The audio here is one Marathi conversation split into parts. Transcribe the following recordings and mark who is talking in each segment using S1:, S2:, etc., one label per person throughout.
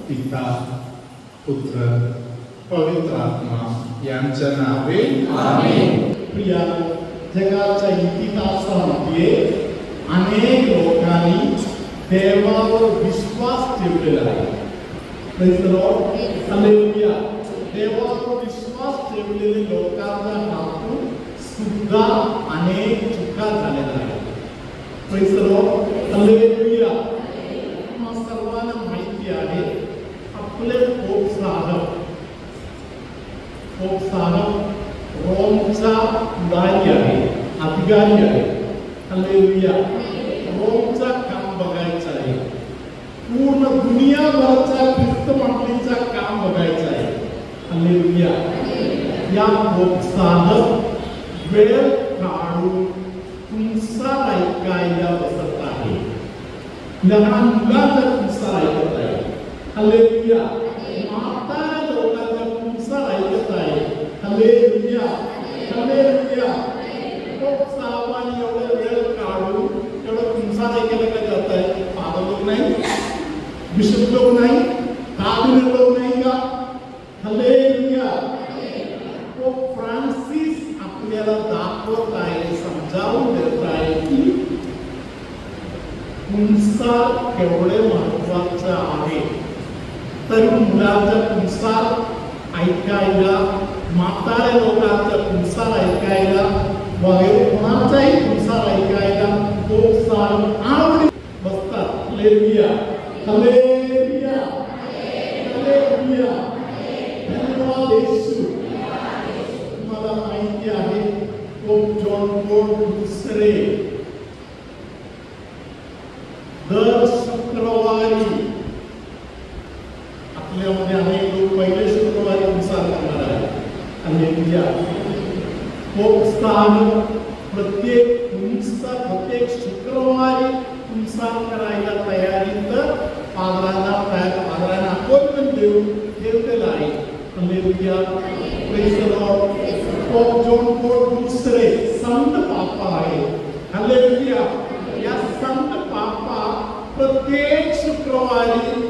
S1: पिता पुत्र पवित्र आत्मा यांच्या नावे आमेन.
S2: प्रिया, जगाच्या इतिहासामध्ये अनेक लोकांनी देवावर विश्वास ठेवलेला आहे. Praise the Lord, hallelujah. देवावर विश्वास ठेवलेले लोकांच्या हातून सुद्धा अनेक चुका झालेल्या आहेत. Praise the Lord, hallelujah. तुम्हा सर्वांना माहिती आहे आपले पोप साहब रोमचा पुढारी आहे, अधिकारी आहे. हालेलुया. रोमचा काम बघायचं आहे, पूर्ण दुनियाभरचा ख्रिस्त मंडळीचा काम बघायचं आहे. हालेलुया. या पोप साहब वेळ काढून तुमचा ऐकायला बसत आहे. लहान मुलांचा तुमचा ऐकत आहे. हालेलुया. म्हाताऱ्या लोकांचा तुमचा ऐकत आहे. हालेलुया. हालेलुया. पोप साहेबांनी एवढा वेळ काढून एवढं तुमचा ऐकायला काय जात आहे? फादर लोक नाही, बिशप लोक नाही, काबिनेट लोक नाही का? हालेलुया. पोप फ्रान्सिस आपल्याला दाखवत आहे, समजावून देत आहे की तुमचा केवढे महत्वाचं आहे. तरी मुलांचा तुमचा ऐकायला, म्हाताऱ्या लोकांचा तुमचा ऐकायला, वगैरे कोणाचाही तुमचा ऐकायला पोप साहेब आवडी बसतात. हालेलुया. हालेलुया. हालेलुया. धन्यवाद येशू. तुम्हाला माहिती आहे पोप जॉन पॉल दुसरे दर शुक्रवारी आपल्यामध्ये अनेक लोक पहिले शुक्रवारी तुमचा करणार आहे. हालेलुया. पोप साहेब प्रत्येक शुक्रवारी तुमचा करायला तयारी तर पादरांना अपॉइंटमेंट देऊन ठेवलेला आहे. Hallelujah. Praise the Lord. Pope John Paul दुसरे संत पापा आहे. हालेलुया. या संत पापा प्रत्येक शुक्रवारी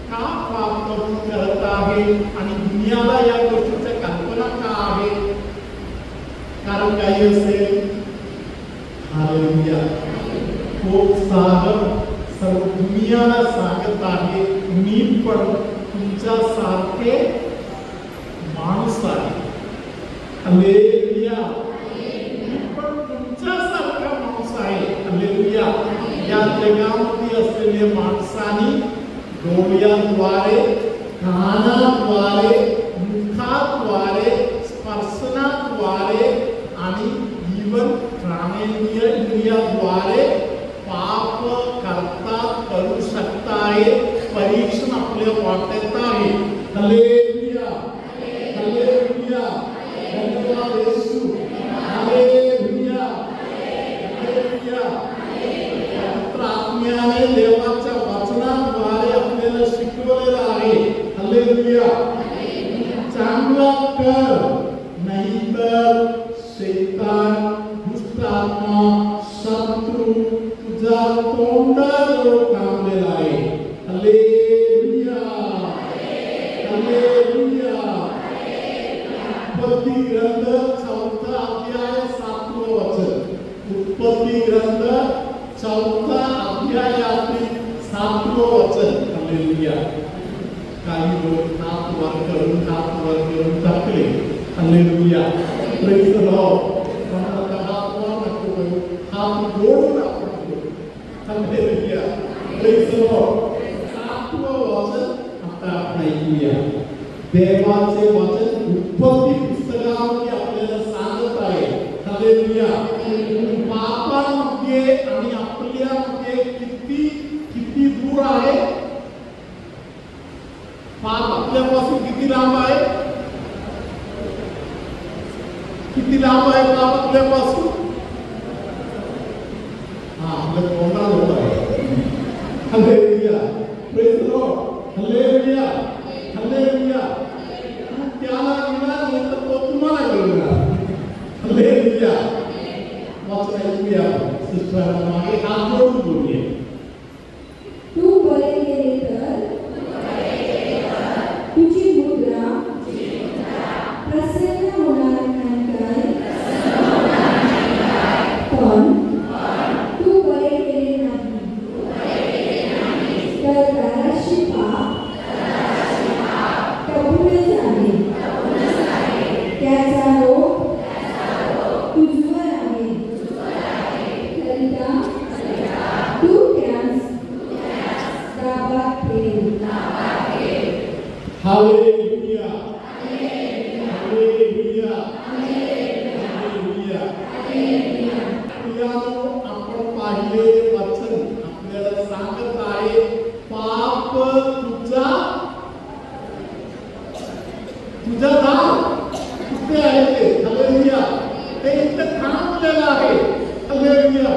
S2: का पाप कबूल करत आहे आणि दुनियाला या गोष्टीची कल्पना का आहे? कारण काही असेल. हालेलुया. पोप साहेब सर्व दुनियाला सांगत आहे मी पण तुमच्यासारखे माणूस आहे. हालेलुया. मी पण तुमच्यासारखा माणूस आहे. हालेलुया. या जगामध्ये असलेल्या माणसांनी डोळ्याद्वारे, कानाद्वारे, मुखाद्वारे, स्पर्शनाद्वारे आणि जीवन प्राणेंद्रिय इंद्रियाद्वारे पाप करू शकताय. परीक्षण आपल्या वाटत आहे. हालेलुया. हालेलुया. धन्यवाद येशू. हालेलुया. हालेलुया. पवित्र आत्म्याने देवाच्या वचनाद्वारे आपल्याला शिकवलेलं आहे. हालेलुया. चांगला कर नाहीतर शैतान, दुष्ट आत्मा, शत्रू तुझ्या तोंडाजवळ थांबलेला आहे. हालेलुया. हालेलुया. उत्पत्ती ग्रंथ 4 अध्याय 7 वचन. उत्पत्ती ग्रंथ 4 अध्यायातील 7 वचन. हालेलुया. काही लोक हात वर करून टाकले. हालेलुया. Praise the Lord. हात जोडून आपण बोलू. हालेलुया. Praise the Lord. 7 वचन आता आपण ऐकूया. देवाचे वचन उत्पत्ती पुस्तकामध्ये आपल्याला सांगत आहे. हालेलुया. पापांमध्ये आणि आपल्यामध्ये किती दूर आहे. पाप आपल्यापासून किती लांब आहे. किती लांब आहे पाप आपल्यापासून. आपल्या तोंडाजवळ आहे. Hallelujah. Praise the Lord. Hallelujah. Hallelujah. त्याला गेला नाही तर तो तुम्हाला गेला. हालेलुया. वाचन ऐकूया. सिस्टर मागे हात जोडून बोलूया.
S3: तू बरे केले तर
S2: ते इथे थांबलेलं आहे. हालेलुया.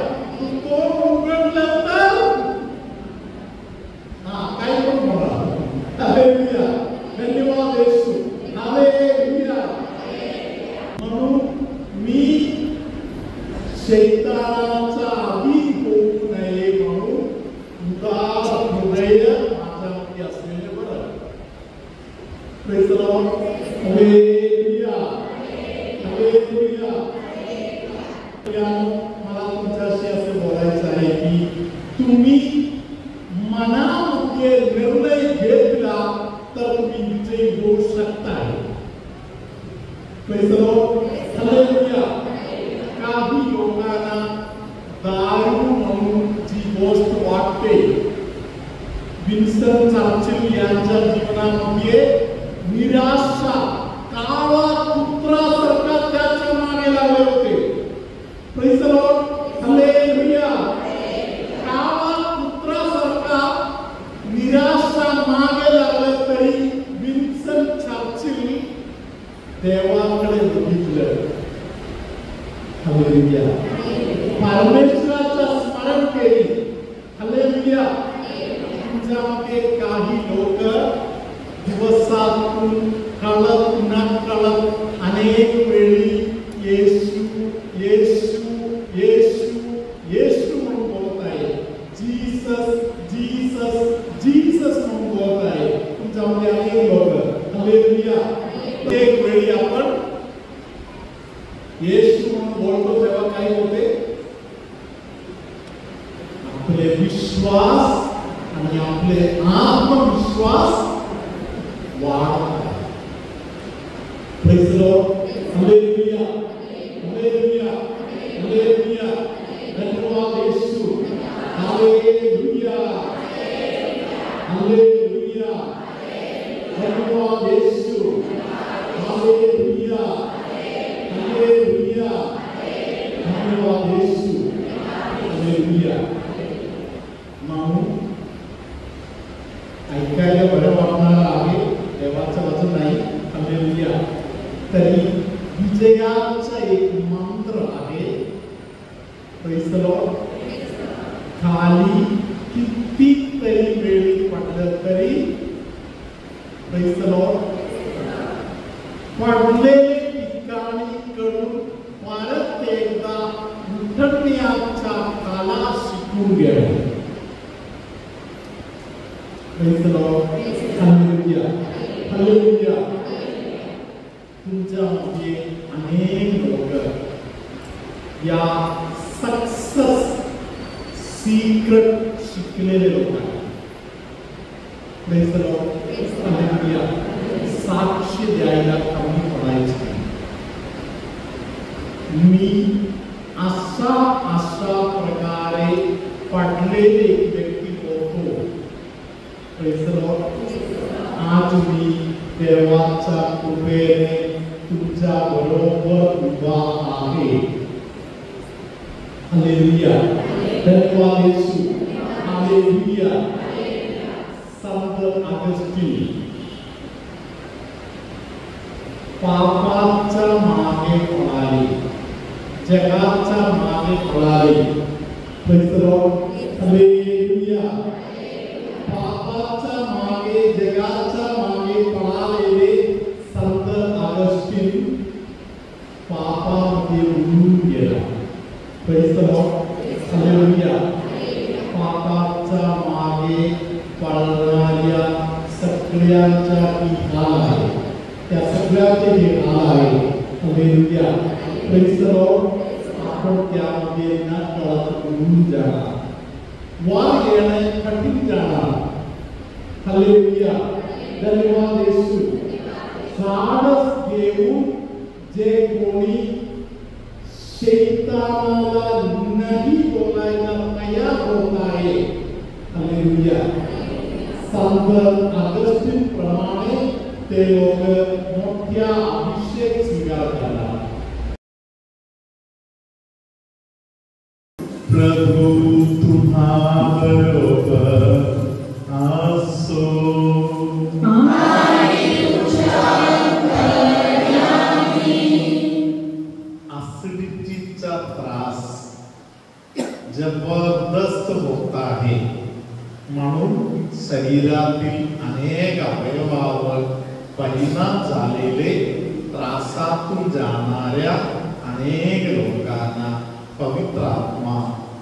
S2: तो उघडलं तर काही पण म्हणा. हालेलुया. धन्यवाद येशू. हालेलुया. म्हणून मी शैतानाचा अधीन होऊ नये म्हणून उदार हृदय माझ्यामध्ये असलेले बरं. Praise the Lord. Hallelujah. Hallelujah. मला तुमच्याशी असं बोलायचं आहे की तुम्ही मनामध्ये निर्णय घेतला तर तुम्ही विजयी होऊ शकता. Praise the Lord. हालेलुया. काही लोकांना दारू म्हणून जी गोष्ट वाटते, विन्स्टन चर्चिल यांच्या जीवनामध्ये निराशा काळा कुत्रासारखा त्याच्या मागे लागले होते. Praise the Lord. हालेलुया. काळा कुत्रासारखा निराशा मागे लागले तरी विन्स्टन चर्चिल देवाकडे बघितलं. हालेलुया. परमेश्वराचं स्मरण केले. हालेलुया. तुमच्यामध्ये काही लोक दिवसातून कळत नकळत अनेक वेळी येशू येशू येशू येशू म्हणून बोलत आहे. जीसस जीसस जीसस म्हणून बोलत आहे. तुमच्यामध्ये अनेक लोक. हालेलुया. एक वेळी आपण येशू म्हणून बोलतो तेव्हा काय होते? आपले विश्वास आणि आपले आत्मविश्वास वाढतात. Praise the Lord. Hallelujah. Hallelujah. Hallelujah. धन्यवाद येशू. हालेलुया. हालेलुया. धन्यवाद येशू. हालेलुया. हालेलुया. धन्यवाद येशू. हालेलुया. म्हणून ऐकायला बरं वाटणार आहे. देवाचं वचन नाही. हालेलुया. तरी विजयाचा एक मंत्र आहे. Praise the Lord. खाली कितीतरी वेळी पडलं तरी प्रेज द लॉर्ड पडलेले ठिकाणी कडून परत एकदा उठण्याचा कला शिकून घ्या. Praise the Lord. Hallelujah. Hallelujah. तुमच्यामध्ये अनेक लोक या सक्सेस सिक्रेट शिकलेले लोक आहेत. Praise the Lord. हालेलुया. साक्ष द्यायला कमी पडायचं. मी अशा प्रकारे पडलेले एक व्यक्ती होतो. Praise the Lord. आज मी देवाच्या कृपेने तुमच्या बरोबर उभा आहे. हालेलुया. धन्यवाद येशू. हालेलुया. संत ऑगस्टीन पापाच्या मागे पळाले, जगाच्या मागे पळाले. Praise the Lord. हालेलुया. पापाच्या मागे जगाच्या मागे पळालेले संत ऑगस्टीन पापामध्ये बुडून गेला. Praise the Lord. हालेलुया. पापाच्या मागे पळणाऱ्या सगळ्यांच्या हाल आहे. त्या सगळ्याचे हे हाल आहे. हालेलुया. Praise the Lord. आपण त्यामध्ये न कळत बुडून जाणार. वर येणे कठीण जाणार. हालेलुया. धन्यवाद येशू. धाडस घेऊन जे कोणी शैतानाला नाही बोलायला तयार होत आहे. हालेलुया. संत ऑगस्टीन प्रमाणे ते लोक मोठ्या अभिषेक स्वीकार करतात. प्रभु तुम्हाबरोबर असो. आसडी
S1: शरीरातील अनेक अवयवावर परिणाम झालेले त्रासातून जाणाऱ्या अनेक लोकांना पवित्र आत्मा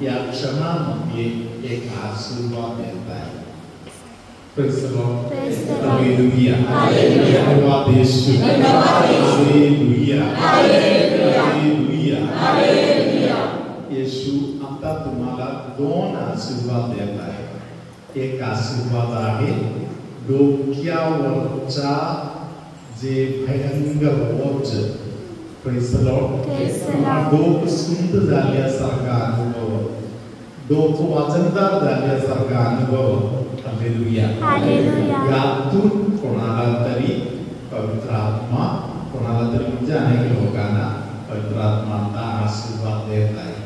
S1: या क्षणामध्ये एक आशीर्वाद देत आहे. Praise the Lord. Hallelujah. धन्यवाद यीशु. Hallelujah. Hallelujah. येशू आता तुम्हाला दोन आशीर्वाद देत आहे. एक आशीर्वाद आहे डोक्यावरचा जे भयंकर बोझ. Praise the Lord. डोकं सुंद झाल्यासारखा अनुभव, डोकं वजनदार झाल्यासारखा अनुभव. हालेलुया. यातून कोणाला तरी पवित्र आत्मा, कोणाला तरी म्हणजे अनेक लोकांना पवित्र आत्मा आता आशीर्वाद देत आहे.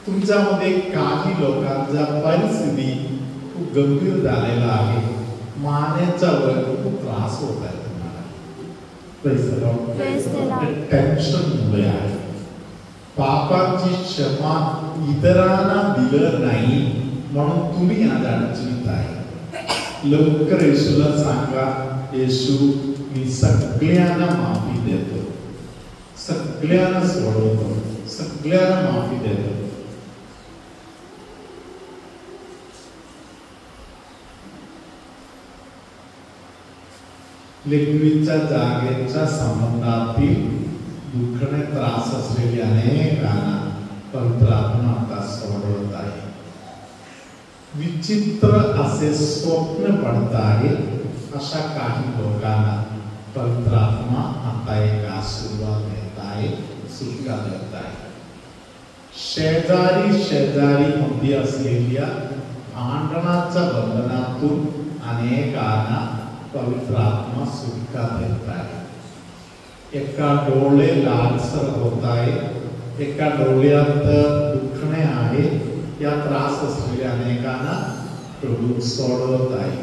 S1: तुमच्यामध्ये काही लोकांचा परिस्थिती खूप गंभीर झालेला आहे. मानेचा वर खूप त्रास होत आहे तुम्हाला. टेन्शनमुळे आहे. पापाची क्षमा इतरांना दिलं नाही म्हणून तुम्ही आज अडचणीत आहे. लवकर येशूला सांगा, येशू मी सगळ्यांना माफी देतो, सगळ्यांना सोडवतो, सगळ्यांना माफी देतो. लिक्विडच्या जागेच्या संबंधातील दुःखने त्रास असलेल्या अनेकांना पवित्र आत्मा आता सोडवत आहे. विचित्र असे स्वप्न पडत आहे अशा काही लोकांना पवित्र आत्मा आता एक आशीर्वाद देत आहे, सुटका देत आहे. शेजारी मध्ये असलेल्या भांडणाच्या बंधनातून अनेकांना पवित्र आत्मा सुटका देत आहे. एका डोळे लालसर होत आहे, एका डोळ्यात दुखणे आहे. या त्रास असलेल्या अनेकांना प्रभू सोडवत आहे.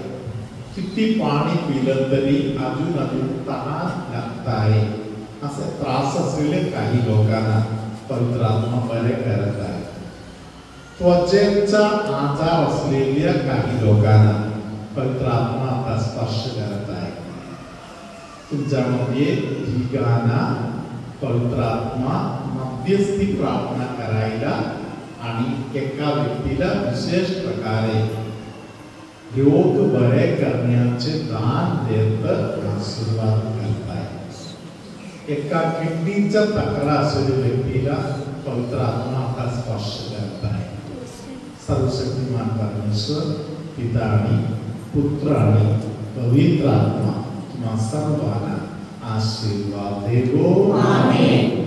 S1: किती पाणी पिलं तरी अजून तहान लागत आहे असे त्रास असलेले काही लोकांना पवित्र आत्मा बरे करत आहे. त्वचेचा आजार असलेल्या काही लोकांना पवित्र आत्मा आता स्पर्श करत आहे. तुमच्यामध्ये ठिकाणा पवित्र आत्मा मध्यस्थी प्रार्थना करायला आणि एका व्यक्तीला विशेष प्रकारे योग बरे करण्याचे दान देत आशीर्वाद करत आहे. एका किडनीचा तक्रार असलेल्या व्यक्तीला पवित्र आत्मा आता स्पर्श करत आहे. सर्वशक्तिमान परमेश्वर पिता आणि पुत्र आणि पवित्र आत्मा तुम्हा सर्वांना आशीर्वाद देवो. आमेन.